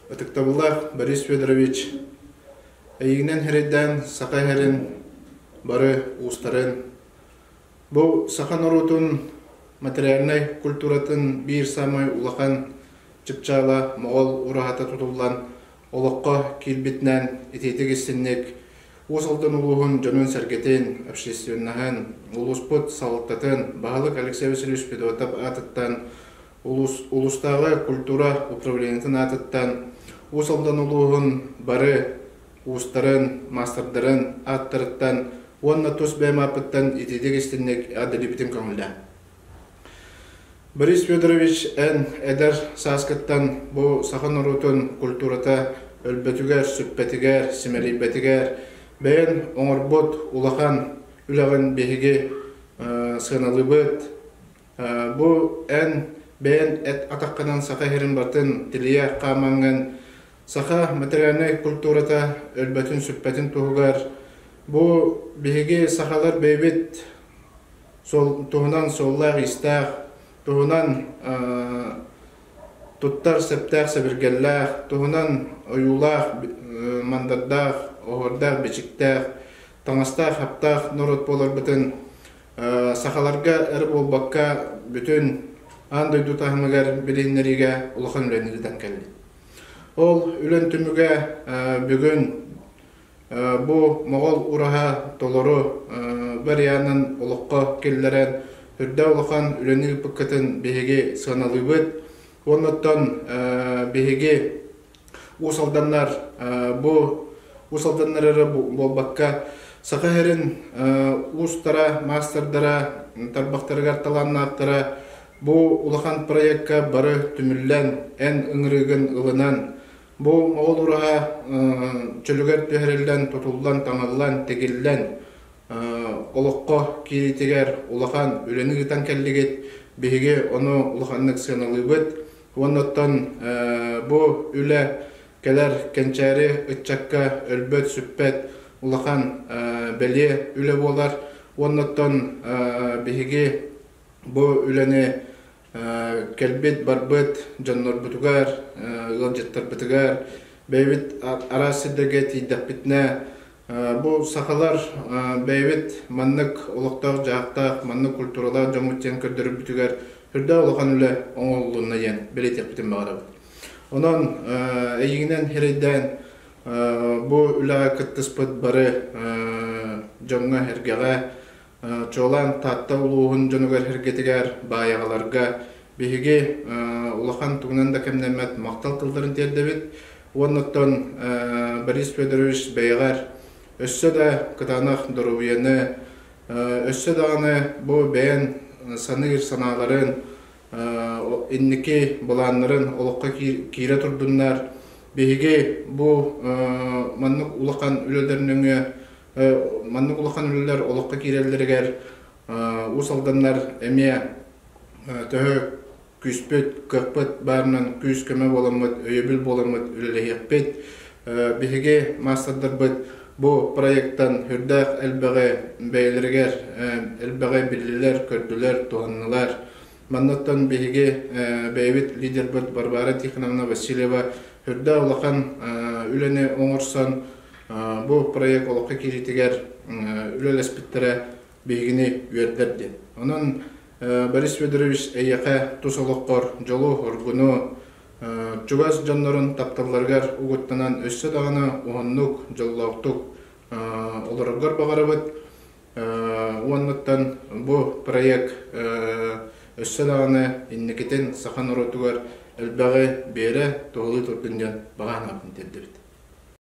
Отыктабылах Борис Федорович әйігінен хередден сақа херін бары ұстарын. Бұл сақан орутын материальный культуратын бір самай улақан чыпчала моғол урахата тұтылған олыққа келбетінен етейтік істіннек осылдың ұлығын жонын сәргетен общественнахын улуспыт салықтатын бағылық Алексей Васильевич Педотап атыттан улустағы культура управлениетін атыттан осылдың ұлығын бары ұстарын, мастырдарын аттырыттан онна тұс бәйм апыттан етейтік істіннек адылипітім көңілді. Борис Федорович ән әдір саскыттан бұл сақан ұрутын культурата өлбәтігер, сүппәтігер, сімелейбәтігер бәйін оңырбот улақан үліғын бейге сығыналы бұд. Бұл ән бәйін әт атаққанан сақа херін бартын тілия қамаңын сақа материальный культурата өлбәтін, сүппәтін тұғығар. Бұл бейге сақалар бәйбет тұғынан соллақ истақ, тұғынан тұттар сәптәқ сәбіргелләқ, тұғынан ойулақ, мандардақ, оғырдақ, бечіктәқ, таңастақ, хаптақ, нұрот болар бүтін сақаларға әрі болбаққа бүтін андойду тағымығар білейінлеріге ұлықын үләнеліден кәлді. Ол үлен түміге бүгін бұл моғол ұраға толыру бір яғынан ұлыққа келдерен үрді ұлыққан үләнел пүккетін бейге сығыналы бұд. Оныттан бейге ұсалданлар әрі болбаққа сақа әрін ұстара, мастырдара, тарбақтарығар таланна ақтара бұл ұлыққан проектқа бары түміллән, ән үңірігін ұлынан бұл моғол ұраға чөлігер төхерелден, тұтылдан, таңалдан, тегелден олыққа кейлетегер ұлақан үлені ғытан кәлігет бейге оны ұлақанлық сығыналы бұд. Оныттан бұл үлі кәлер кәнчәрі үтчакка өлбөт, сүппәт ұлақан бәле үлі болар. Оныттан бейге бұл үлені кәлбет барбыт, жаннар бұтығар, ғылжеттар бұтығар, бәйбет арасыдығы тейдақ бітіне. Бұл сақалар бәйбет маннық олықтақ, жақтақ, маннық культуралар жамуттен көрдіріп бүтігер үрді олыған үлі оңылуына ен білетек бітін бағарабы. Онын әйігінен херейден бұл үліға күттіспіт бары жоңға әргеға чолан татта ұлуғын жонығар әргетігер баяғаларға бейге ұлақан тұғынан да кәмнәмәт мақтал тылдарын тердебет. Оныттан Борис Федорович бәйғар өссі да күтанақ дұрубияны, өссі дағаны бұл бәйін санығыр саналарын, иннеке бұланларын олыққа кейре тұрдынлар. Бейге бұл маннық ұлақан үлілерінің маннық ұлақан үлілер олыққа кейрелдергер ұсалданлар әме төхі күспет, көкпет барынан күз көмі боламыд, өйебіл боламыд үлілі екпет. Бейге мастардар бұд бұл проекттан үрдәқ әлбәғі бәйлергер, әлбәғі білілер, көрділер, туғанылар. Маннаттан бейге бәйбет лидер бұд Барбара Тихоновна Васильева үрдә олақан үләне оңырсан бұл проект олыққа керетігер үләл әспеттері бейгіне үйердерді. Онын Борис Федорович әйеқі тұс олыққар жолу, орғыну, чугас жанларын тапталарғар ұғыттанан өссі дағына оғыннық, жоллауқтық оларығар бағарабыд. Оғынлықтан бұл проект өссі дағына иннекетен сақан ұротығар әлбәғі бері тоғылы тұрдыңдан баған апын тердебіді.